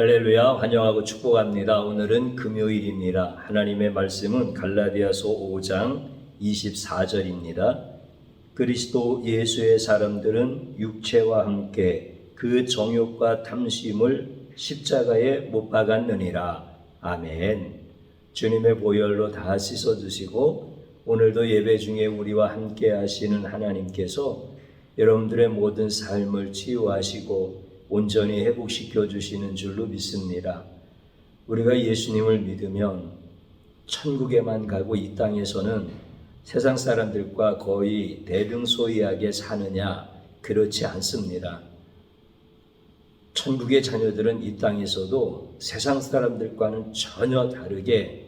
할렐루야, 환영하고 축복합니다. 오늘은 금요일입니다. 하나님의 말씀은 갈라디아서 5장 24절입니다. 그리스도 예수의 사람들은 육체와 함께 그 정욕과 탐심을 십자가에 못 박았느니라. 아멘. 주님의 보혈로 다 씻어주시고 오늘도 예배 중에 우리와 함께 하시는 하나님께서 여러분들의 모든 삶을 치유하시고 온전히 회복시켜 주시는 줄로 믿습니다. 우리가 예수님을 믿으면 천국에만 가고 이 땅에서는 세상 사람들과 거의 대등소이하게 사느냐? 그렇지 않습니다. 천국의 자녀들은 이 땅에서도 세상 사람들과는 전혀 다르게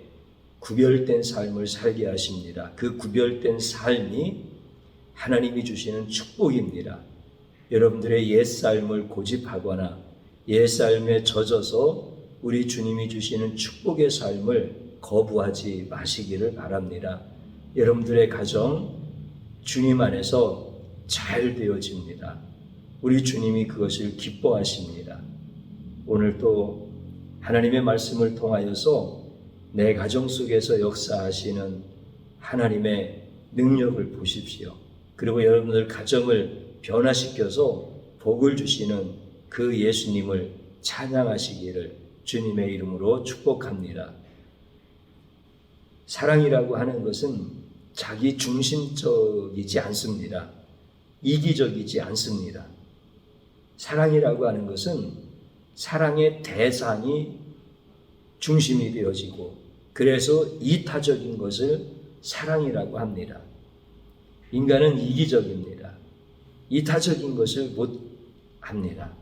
구별된 삶을 살게 하십니다. 그 구별된 삶이 하나님이 주시는 축복입니다. 여러분들의 옛삶을 고집하거나 옛삶에 젖어서 우리 주님이 주시는 축복의 삶을 거부하지 마시기를 바랍니다. 여러분들의 가정 주님 안에서 잘 되어집니다. 우리 주님이 그것을 기뻐하십니다. 오늘 또 하나님의 말씀을 통하여서 내 가정 속에서 역사하시는 하나님의 능력을 보십시오. 그리고 여러분들 가정을 변화시켜서 복을 주시는 그 예수님을 찬양하시기를 주님의 이름으로 축복합니다. 사랑이라고 하는 것은 자기 중심적이지 않습니다. 이기적이지 않습니다. 사랑이라고 하는 것은 사랑의 대상이 중심이 되어지고 그래서 이타적인 것을 사랑이라고 합니다. 인간은 이기적입니다. 이타적인 것을 못 합니다.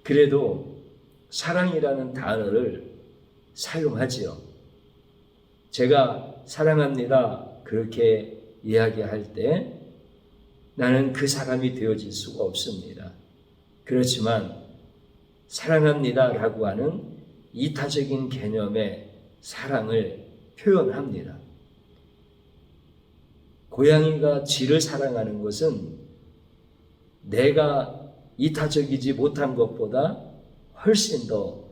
그래도 사랑이라는 단어를 사용하지요. 제가 사랑합니다 그렇게 이야기할 때 나는 그 사람이 되어질 수가 없습니다. 그렇지만 사랑합니다 라고 하는 이타적인 개념의 사랑을 표현합니다. 고양이가 쥐를 사랑하는 것은 내가 이타적이지 못한 것보다 훨씬 더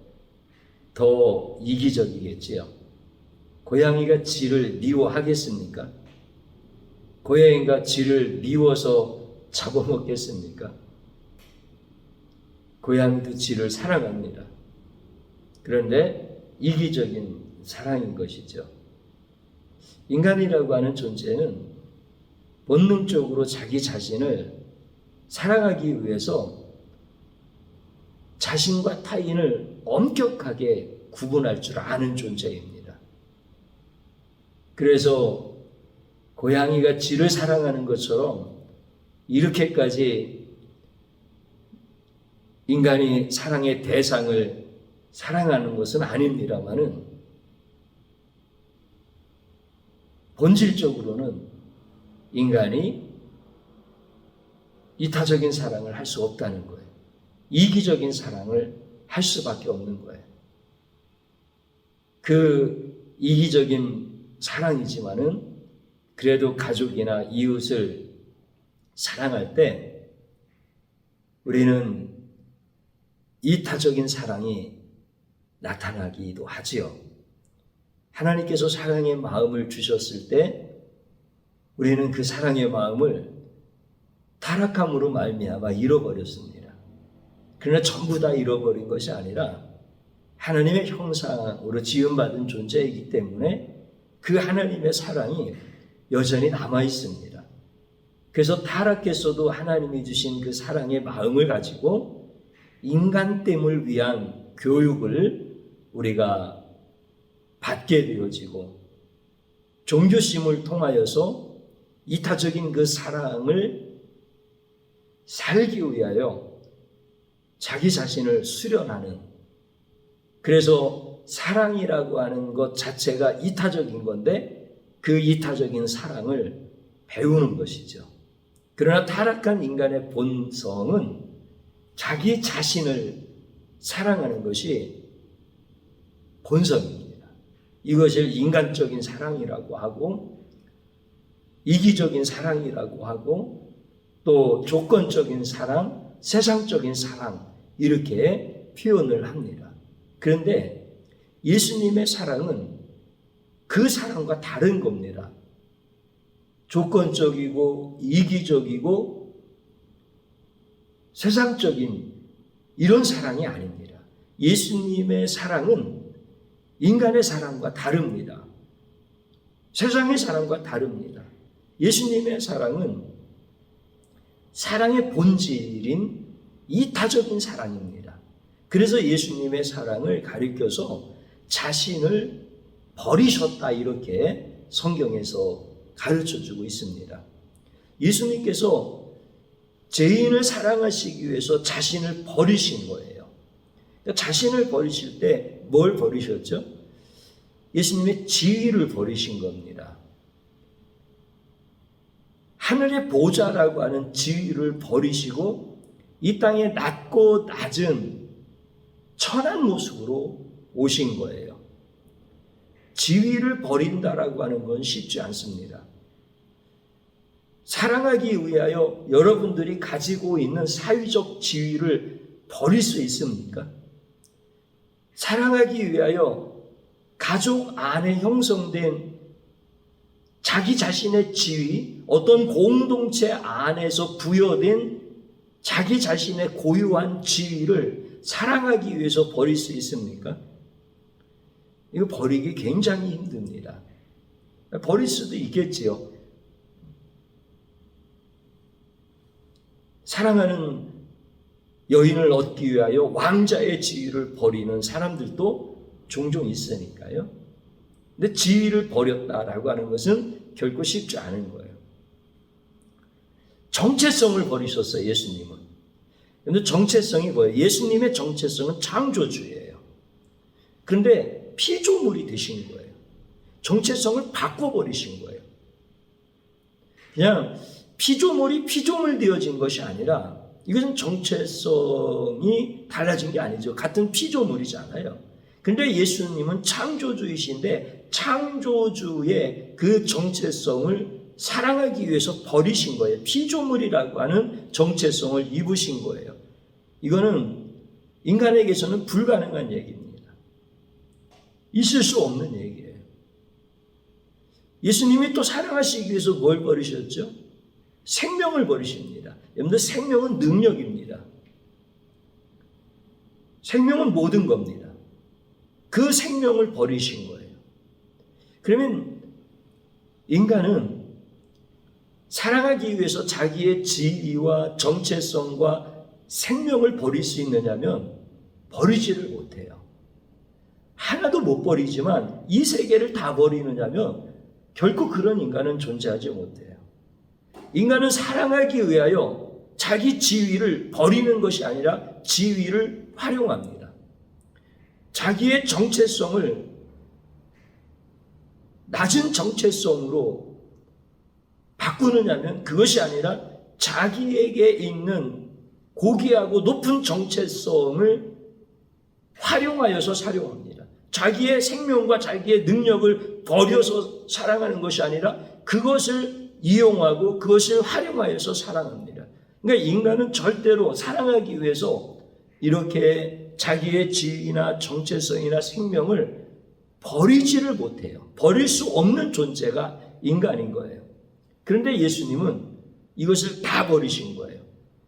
이기적이겠지요. 고양이가 쥐를 미워하겠습니까? 고양이가 쥐를 미워서 잡아먹겠습니까? 고양이도 쥐를 사랑합니다. 그런데 이기적인 사랑인 것이죠. 인간이라고 하는 존재는 본능적으로 자기 자신을 사랑하기 위해서 자신과 타인을 엄격하게 구분할 줄 아는 존재입니다. 그래서 고양이가 쥐를 사랑하는 것처럼 이렇게까지 인간이 사랑의 대상을 사랑하는 것은 아닙니다만은 본질적으로는 인간이 이타적인 사랑을 할 수 없다는 거예요. 이기적인 사랑을 할 수밖에 없는 거예요. 그 이기적인 사랑이지만은 그래도 가족이나 이웃을 사랑할 때 우리는 이타적인 사랑이 나타나기도 하지요. 하나님께서 사랑의 마음을 주셨을 때 우리는 그 사랑의 마음을 타락함으로 말미암아 잃어버렸습니다. 그러나 전부 다 잃어버린 것이 아니라 하나님의 형상으로 지음받은 존재이기 때문에 그 하나님의 사랑이 여전히 남아 있습니다. 그래서 타락했어도 하나님이 주신 그 사랑의 마음을 가지고 인간됨을 위한 교육을 우리가 받게 되어지고 종교심을 통하여서 이타적인 그 사랑을 살기 위하여 자기 자신을 수련하는, 그래서 사랑이라고 하는 것 자체가 이타적인 건데 그 이타적인 사랑을 배우는 것이죠. 그러나 타락한 인간의 본성은 자기 자신을 사랑하는 것이 본성입니다. 이것을 인간적인 사랑이라고 하고 이기적인 사랑이라고 하고 또 조건적인 사랑, 세상적인 사랑 이렇게 표현을 합니다. 그런데 예수님의 사랑은 그 사랑과 다른 겁니다. 조건적이고 이기적이고 세상적인 이런 사랑이 아닙니다. 예수님의 사랑은 인간의 사랑과 다릅니다. 세상의 사랑과 다릅니다. 예수님의 사랑은 사랑의 본질인 이타적인 사랑입니다. 그래서 예수님의 사랑을 가리켜서 자신을 버리셨다 이렇게 성경에서 가르쳐주고 있습니다. 예수님께서 죄인을 사랑하시기 위해서 자신을 버리신 거예요. 그러니까 자신을 버리실 때 뭘 버리셨죠? 예수님의 지위를 버리신 겁니다. 하늘의 보좌라고 하는 지위를 버리시고 이 땅에 낮고 낮은 천한 모습으로 오신 거예요. 지위를 버린다라고 하는 건 쉽지 않습니다. 사랑하기 위하여 여러분들이 가지고 있는 사회적 지위를 버릴 수 있습니까? 사랑하기 위하여 가족 안에 형성된 자기 자신의 지위, 어떤 공동체 안에서 부여된 자기 자신의 고유한 지위를 사랑하기 위해서 버릴 수 있습니까? 이거 버리기 굉장히 힘듭니다. 버릴 수도 있겠지요. 사랑하는 여인을 얻기 위하여 왕자의 지위를 버리는 사람들도 종종 있으니까요. 근데 지위를 버렸다라고 하는 것은 결코 쉽지 않은 거예요. 정체성을 버리셨어요, 예수님은. 그런데 정체성이 뭐예요? 예수님의 정체성은 창조주예요. 그런데 피조물이 되신 거예요. 정체성을 바꿔버리신 거예요. 그냥 피조물이 피조물 되어진 것이 아니라 이것은 정체성이 달라진 게 아니죠. 같은 피조물이잖아요. 근데 예수님은 창조주이신데 창조주의 그 정체성을 사랑하기 위해서 버리신 거예요. 피조물이라고 하는 정체성을 입으신 거예요. 이거는 인간에게서는 불가능한 얘기입니다. 있을 수 없는 얘기예요. 예수님이 또 사랑하시기 위해서 뭘 버리셨죠? 생명을 버리십니다. 여러분들 생명은 능력입니다. 생명은 모든 겁니다. 그 생명을 버리신 거예요. 그러면 인간은 사랑하기 위해서 자기의 지위와 정체성과 생명을 버릴 수 있느냐면 버리지를 못해요. 하나도 못 버리지만 이 세계를 다 버리느냐면 결코 그런 인간은 존재하지 못해요. 인간은 사랑하기 위하여 자기 지위를 버리는 것이 아니라 지위를 활용합니다. 자기의 정체성을 낮은 정체성으로 바꾸느냐면 그것이 아니라 자기에게 있는 고귀하고 높은 정체성을 활용하여서 사용합니다. 자기의 생명과 자기의 능력을 버려서 사랑하는 것이 아니라 그것을 이용하고 그것을 활용하여서 사랑합니다. 그러니까 인간은 절대로 사랑하기 위해서 이렇게 자기의 지위나 정체성이나 생명을 버리지를 못해요. 버릴 수 없는 존재가 인간인 거예요. 그런데 예수님은 이것을 다 버리신 거예요.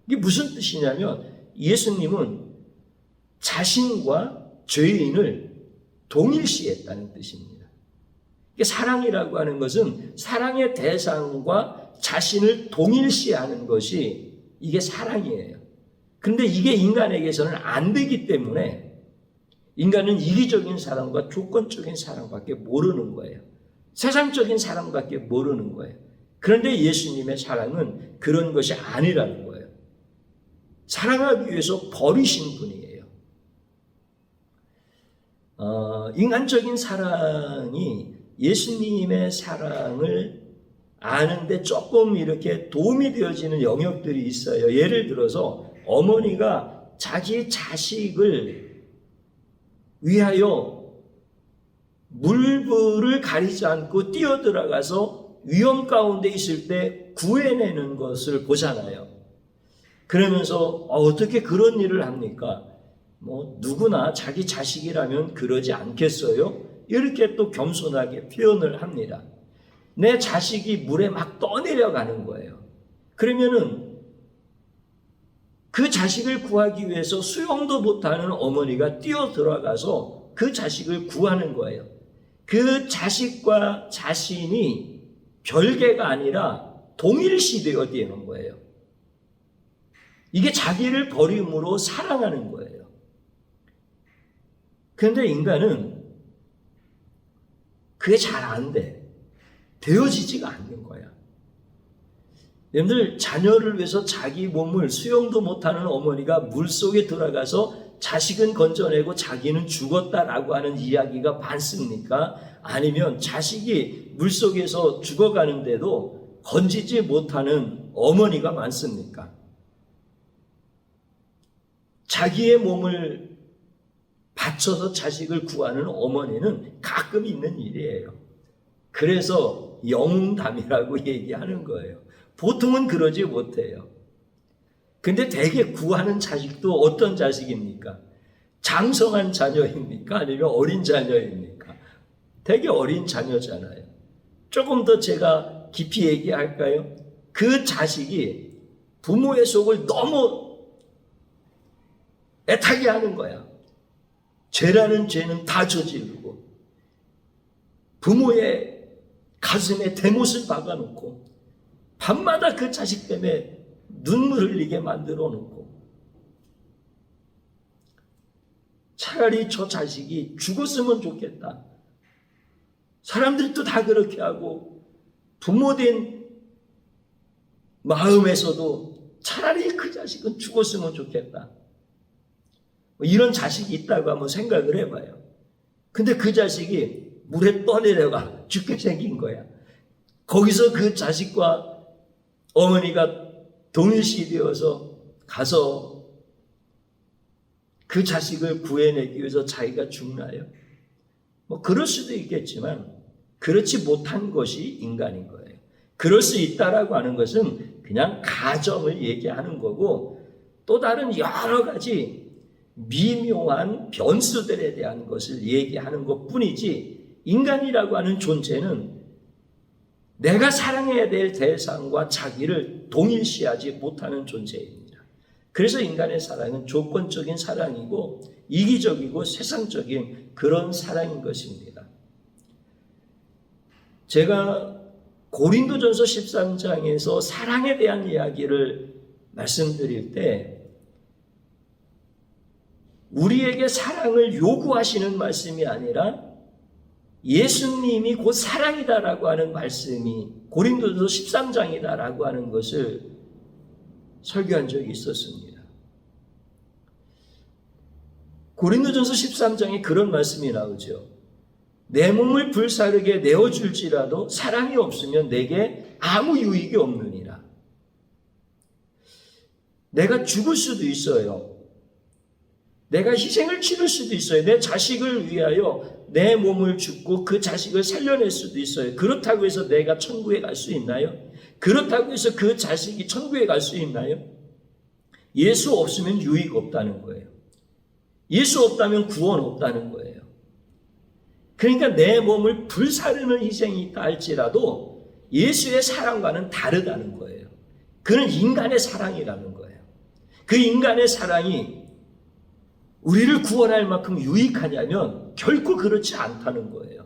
이게 무슨 뜻이냐면 예수님은 자신과 죄인을 동일시했다는 뜻입니다. 사랑이라고 하는 것은 사랑의 대상과 자신을 동일시하는 것이 이게 사랑이에요. 그런데 이게 인간에게서는 안 되기 때문에 인간은 이기적인 사랑과 조건적인 사랑밖에 모르는 거예요. 세상적인 사랑밖에 모르는 거예요. 그런데 예수님의 사랑은 그런 것이 아니라는 거예요. 사랑하기 위해서 버리신 분이에요. 인간적인 사랑이 예수님의 사랑을 아는데 조금 이렇게 도움이 되어지는 영역들이 있어요. 예를 들어서 어머니가 자기 자식을 위하여 물불을 가리지 않고 뛰어들어가서 위험 가운데 있을 때 구해내는 것을 보잖아요. 그러면서 어떻게 그런 일을 합니까? 누구나 자기 자식이라면 그러지 않겠어요? 이렇게 또 겸손하게 표현을 합니다. 내 자식이 물에 막 떠내려가는 거예요. 그러면은 그 자식을 구하기 위해서 수영도 못하는 어머니가 뛰어 들어가서 그 자식을 구하는 거예요. 그 자식과 자신이 별개가 아니라 동일시되어 되는 거예요. 이게 자기를 버림으로 사랑하는 거예요. 그런데 인간은 그게 잘 안 돼. 되어지지가 않는 거야. 여러분들, 자녀를 위해서 자기 몸을 수영도 못하는 어머니가 물속에 들어가서 자식은 건져내고 자기는 죽었다라고 하는 이야기가 많습니까? 아니면 자식이 물속에서 죽어가는데도 건지지 못하는 어머니가 많습니까? 자기의 몸을 바쳐서 자식을 구하는 어머니는 가끔 있는 일이에요. 그래서 영웅담이라고 얘기하는 거예요. 보통은 그러지 못해요. 근데 대개 구하는 자식도 어떤 자식입니까? 장성한 자녀입니까? 아니면 어린 자녀입니까? 되게 어린 자녀잖아요. 조금 더 제가 깊이 얘기할까요? 그 자식이 부모의 속을 너무 애타게 하는 거야. 죄라는 죄는 다 저지르고 부모의 가슴에 대못을 박아놓고 밤마다 그 자식 때문에 눈물 흘리게 만들어 놓고 차라리 저 자식이 죽었으면 좋겠다. 사람들도 다 그렇게 하고 부모된 마음에서도 차라리 그 자식은 죽었으면 좋겠다. 이런 자식이 있다고 한번 생각을 해봐요. 근데 그 자식이 물에 떠내려가 죽게 생긴 거야. 거기서 그 자식과 어머니가 동일시 되어서 가서 그 자식을 구해내기 위해서 자기가 죽나요? 그럴 수도 있겠지만 그렇지 못한 것이 인간인 거예요. 그럴 수 있다라고 하는 것은 그냥 가정을 얘기하는 거고 또 다른 여러 가지 미묘한 변수들에 대한 것을 얘기하는 것뿐이지 인간이라고 하는 존재는 내가 사랑해야 될 대상과 자기를 동일시하지 못하는 존재입니다. 그래서 인간의 사랑은 조건적인 사랑이고 이기적이고 세상적인 그런 사랑인 것입니다. 제가 고린도전서 13장에서 사랑에 대한 이야기를 말씀드릴 때 우리에게 사랑을 요구하시는 말씀이 아니라 예수님이 곧 사랑이다라고 하는 말씀이 고린도전서 13장이다라고 하는 것을 설교한 적이 있었습니다. 고린도전서 13장에 그런 말씀이 나오죠. 내 몸을 불사르게 내어줄지라도 사랑이 없으면 내게 아무 유익이 없느니라. 내가 죽을 수도 있어요. 내가 희생을 치를 수도 있어요. 내 자식을 위하여 내 몸을 죽고 그 자식을 살려낼 수도 있어요. 그렇다고 해서 내가 천국에 갈 수 있나요? 그렇다고 해서 그 자식이 천국에 갈 수 있나요? 예수 없으면 유익 없다는 거예요. 예수 없다면 구원 없다는 거예요. 그러니까 내 몸을 불사르는 희생이 있다 할지라도 예수의 사랑과는 다르다는 거예요. 그는 인간의 사랑이라는 거예요. 그 인간의 사랑이 우리를 구원할 만큼 유익하냐면 결코 그렇지 않다는 거예요.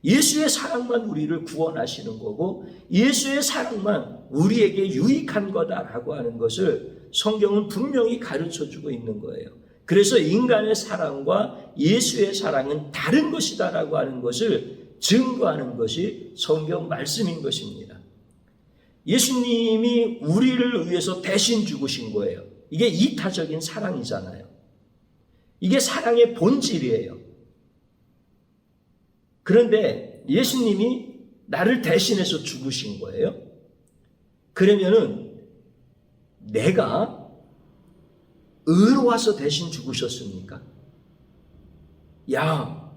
예수의 사랑만 우리를 구원하시는 거고 예수의 사랑만 우리에게 유익한 거다라고 하는 것을 성경은 분명히 가르쳐주고 있는 거예요. 그래서 인간의 사랑과 예수의 사랑은 다른 것이다라고 하는 것을 증거하는 것이 성경 말씀인 것입니다. 예수님이 우리를 위해서 대신 죽으신 거예요. 이게 이타적인 사랑이잖아요. 이게 사랑의 본질이에요. 그런데 예수님이 나를 대신해서 죽으신 거예요. 그러면은 내가 의로워서 대신 죽으셨습니까? 야,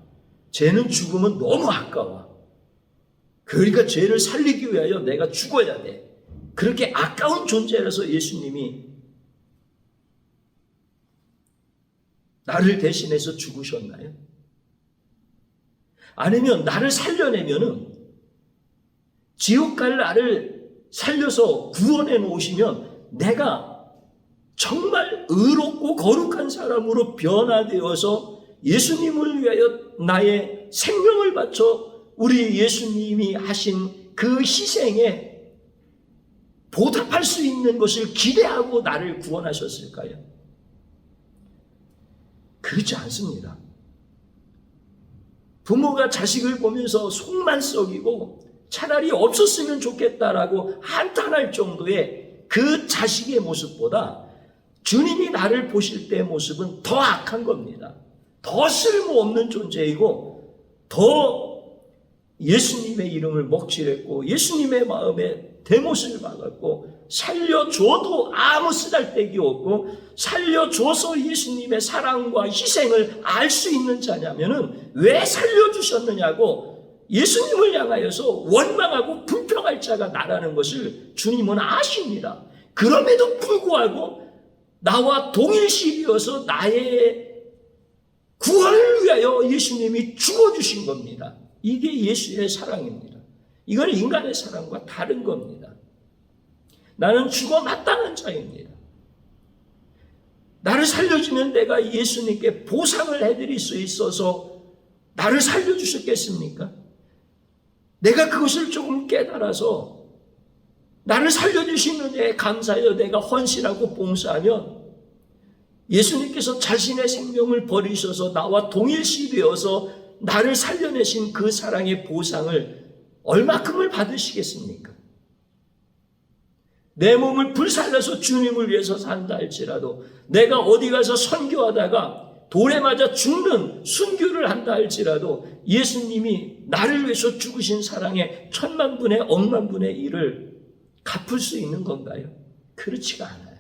죄는 죽으면 너무 아까워. 그러니까 죄를 살리기 위하여 내가 죽어야 돼. 그렇게 아까운 존재라서 예수님이 나를 대신해서 죽으셨나요? 아니면 나를 살려내면은 지옥 갈 나를 살려서 구원해 놓으시면 내가 정말 의롭고 거룩한 사람으로 변화되어서 예수님을 위하여 나의 생명을 바쳐 우리 예수님이 하신 그 희생에 보답할 수 있는 것을 기대하고 나를 구원하셨을까요? 그렇지 않습니다. 부모가 자식을 보면서 속만 썩이고 차라리 없었으면 좋겠다라고 한탄할 정도의 그 자식의 모습보다 주님이 나를 보실 때의 모습은 더 악한 겁니다. 더 쓸모없는 존재이고 더 예수님의 이름을 먹칠했고 예수님의 마음에 대못을 박았고 살려줘도 아무 쓰잘데기 없고 살려줘서 예수님의 사랑과 희생을 알 수 있는 자냐면은 왜 살려주셨느냐고 예수님을 향하여서 원망하고 불평할 자가 나라는 것을 주님은 아십니다. 그럼에도 불구하고 나와 동일시되어서 나의 구원을 위하여 예수님이 죽어주신 겁니다. 이게 예수의 사랑입니다. 이건 인간의 사랑과 다른 겁니다. 나는 죽어 마땅한 자입니다. 나를 살려주면 내가 예수님께 보상을 해드릴 수 있어서 나를 살려주셨겠습니까? 내가 그것을 조금 깨달아서 나를 살려주신 은혜에 감사하여 내가 헌신하고 봉사하면 예수님께서 자신의 생명을 버리셔서 나와 동일시되어서 나를 살려내신 그 사랑의 보상을 얼마큼을 받으시겠습니까? 내 몸을 불살라서 주님을 위해서 산다 할지라도 내가 어디 가서 선교하다가 돌에 맞아 죽는 순교를 한다 할지라도 예수님이 나를 위해서 죽으신 사랑의 10,000,000분의 10,000,000분의 1을 갚을 수 있는 건가요? 그렇지가 않아요.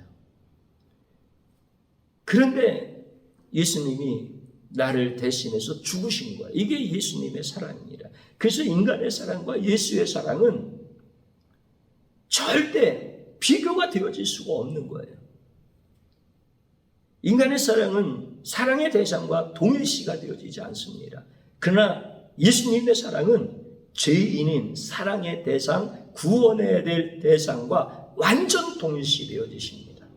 그런데 예수님이 나를 대신해서 죽으신 거예요. 이게 예수님의 사랑입니다. 그래서 인간의 사랑과 예수의 사랑은 절대 비교가 되어질 수가 없는 거예요. 인간의 사랑은 사랑의 대상과 동일시가 되어지지 않습니다. 그러나 예수님의 사랑은 죄인인 사랑의 대상, 구원해야 될 대상과 완전 동일시 되어지십니다.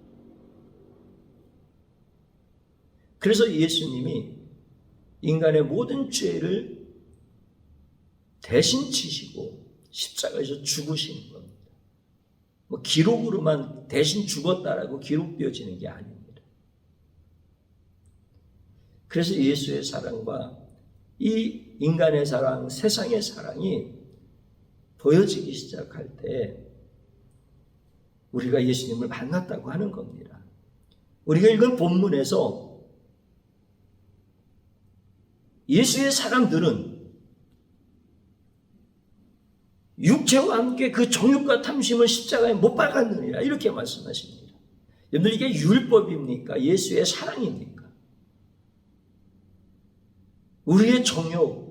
그래서 예수님이 인간의 모든 죄를 대신 지시고 십자가에서 죽으시는 겁니다. 뭐 기록으로만 대신 죽었다라고 기록되어지는 게 아닙니다. 그래서 예수의 사랑과 이 인간의 사랑, 세상의 사랑이 보여지기 시작할 때 우리가 예수님을 만났다고 하는 겁니다. 우리가 읽은 본문에서 예수의 사람들은 육체와 함께 그 정욕과 탐심을 십자가에 못 박았느니라 이렇게 말씀하십니다. 여러분들 이게 율법입니까? 예수의 사랑입니까? 우리의 정욕,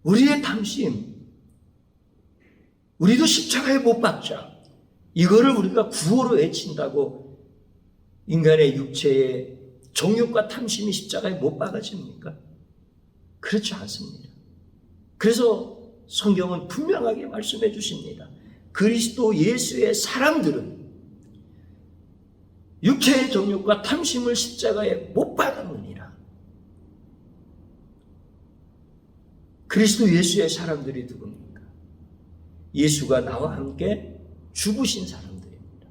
우리의 탐심, 우리도 십자가에 못 박자. 이거를 우리가 구호로 외친다고 인간의 육체의 정욕과 탐심이 십자가에 못 박아집니까? 그렇지 않습니다. 그래서 성경은 분명하게 말씀해 주십니다. 그리스도 예수의 사람들은 육체의 정욕과 탐심을 십자가에 못 박았느니라. 그리스도 예수의 사람들이 누굽니까? 예수가 나와 함께 죽으신 사람들입니다.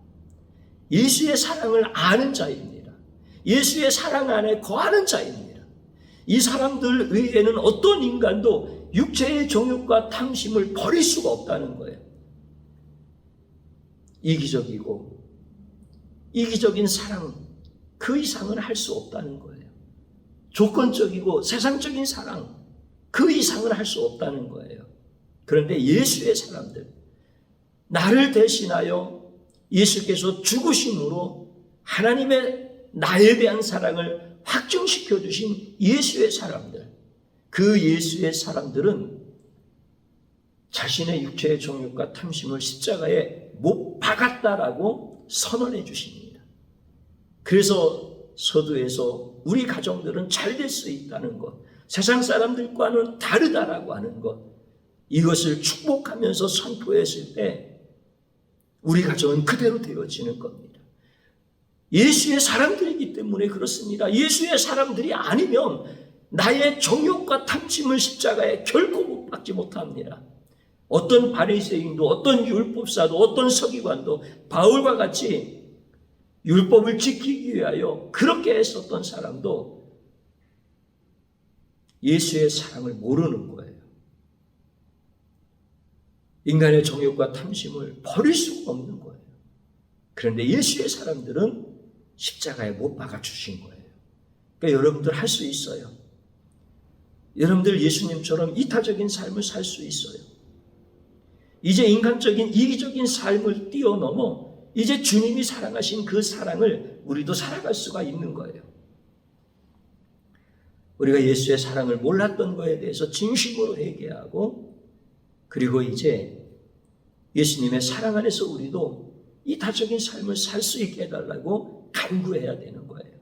예수의 사랑을 아는 자입니다. 예수의 사랑 안에 거하는 자입니다. 이 사람들 외에는 어떤 인간도 육체의 정욕과 탐심을 버릴 수가 없다는 거예요. 이기적인 사랑, 그 이상은 할 수 없다는 거예요. 조건적이고 세상적인 사랑, 그 이상은 할 수 없다는 거예요. 그런데 예수의 사람들, 나를 대신하여 예수께서 죽으심으로 하나님의 나에 대한 사랑을 확증시켜 주신 예수의 사람들, 그 예수의 사람들은 자신의 육체의 정욕과 탐심을 십자가에 못 박았다라고 선언해 주십니다. 그래서 서두에서 우리 가정들은 잘 될 수 있다는 것, 세상 사람들과는 다르다라고 하는 것, 이것을 축복하면서 선포했을 때 우리 가정은 그대로 되어지는 겁니다. 예수의 사람들이기 때문에 그렇습니다. 예수의 사람들이 아니면 나의 정욕과 탐심을 십자가에 결코 못 박지 못합니다. 어떤 바리새인도, 어떤 율법사도, 어떤 서기관도 바울과 같이 율법을 지키기 위하여 그렇게 했었던 사람도 예수의 사랑을 모르는 거예요. 인간의 정욕과 탐심을 버릴 수가 없는 거예요. 그런데 예수의 사람들은 십자가에 못 박아 주신 거예요. 그러니까 여러분들 할 수 있어요. 여러분들 예수님처럼 이타적인 삶을 살 수 있어요. 이제 인간적인 이기적인 삶을 뛰어넘어 이제 주님이 사랑하신 그 사랑을 우리도 살아갈 수가 있는 거예요. 우리가 예수의 사랑을 몰랐던 거에 대해서 진심으로 회개하고, 그리고 이제 예수님의 사랑 안에서 우리도 이타적인 삶을 살 수 있게 해달라고 간구해야 되는 거예요.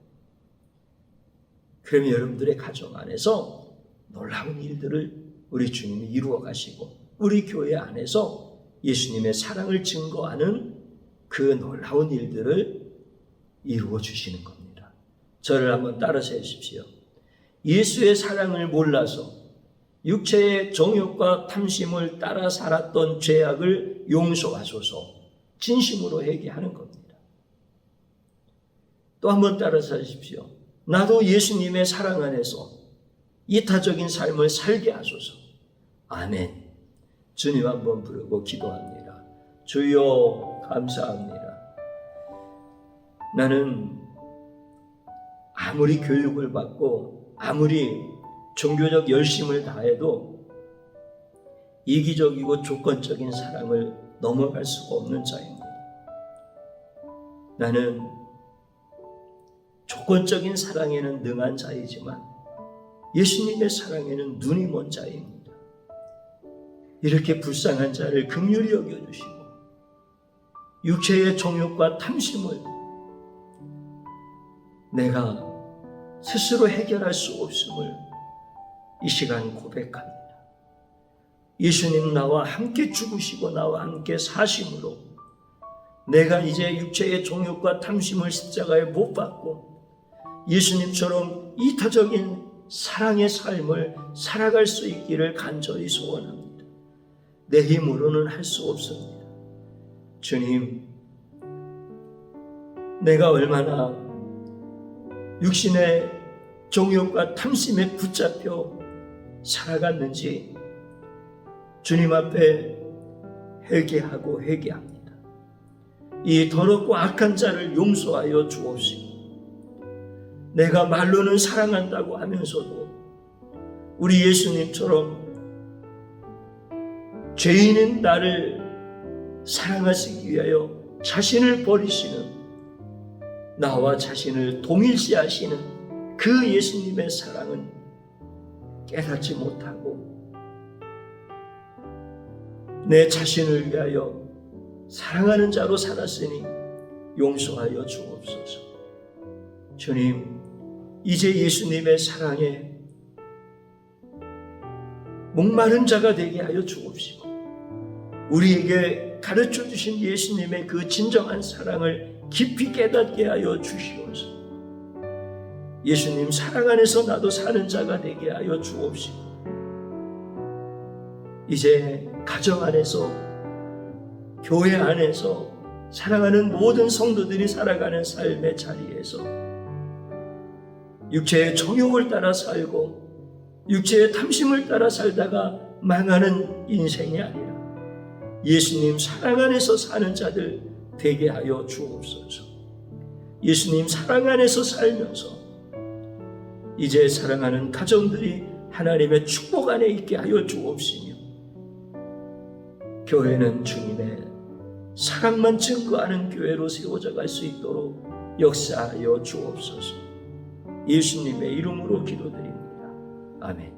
그러면 여러분들의 가정 안에서 놀라운 일들을 우리 주님이 이루어 가시고, 우리 교회 안에서 예수님의 사랑을 증거하는 그 놀라운 일들을 이루어 주시는 겁니다. 저를 한번 따라서 해주십시오. 예수의 사랑을 몰라서 육체의 정욕과 탐심을 따라 살았던 죄악을 용서하소서. 진심으로 회개하는 겁니다. 또 한번 따라서 하십시오. 나도 예수님의 사랑 안에서 이타적인 삶을 살게 하소서. 아멘. 주님 한번 부르고 기도합니다. 주여 감사합니다. 나는 아무리 교육을 받고 아무리 종교적 열심을 다해도 이기적이고 조건적인 사랑을 넘어갈 수가 없는 자입니다. 나는 조건적인 사랑에는 능한 자이지만 예수님의 사랑에는 눈이 먼 자입니다. 이렇게 불쌍한 자를 긍휼히 여겨주시고 육체의 정욕과 탐심을 내가 스스로 해결할 수 없음을 이 시간 고백합니다. 예수님 나와 함께 죽으시고 나와 함께 사심으로 내가 이제 육체의 정욕과 탐심을 십자가에 못 박고 예수님처럼 이타적인 사랑의 삶을 살아갈 수 있기를 간절히 소원합니다. 내 힘으로는 할 수 없습니다. 주님, 내가 얼마나 육신의 정욕과 탐심에 붙잡혀 살아갔는지 주님 앞에 회개하고 회개합니다. 이 더럽고 악한 자를 용서하여 주옵시고, 내가 말로는 사랑한다고 하면서도 우리 예수님처럼 죄인인 나를 사랑하시기 위하여 자신을 버리시는, 나와 자신을 동일시하시는 그 예수님의 사랑은 깨닫지 못하고 내 자신을 위하여 사랑하는 자로 살았으니 용서하여 주옵소서. 주님, 이제 예수님의 사랑에 목마른 자가 되게 하여 주옵시고, 우리에게 가르쳐 주신 예수님의 그 진정한 사랑을 깊이 깨닫게 하여 주시옵소서. 예수님 사랑 안에서 나도 사는 자가 되게 하여 주옵시고, 이제 가정 안에서, 교회 안에서 사랑하는 모든 성도들이 살아가는 삶의 자리에서 육체의 정욕을 따라 살고 육체의 탐심을 따라 살다가 망하는 인생이 아니라 예수님 사랑 안에서 사는 자들 되게 하여 주옵소서. 예수님 사랑 안에서 살면서 이제 사랑하는 가정들이 하나님의 축복 안에 있게 하여 주옵시며, 교회는 주님의 사랑만 증거하는 교회로 세워져 갈 수 있도록 역사하여 주옵소서. 예수님의 이름으로 기도드립니다. 아멘.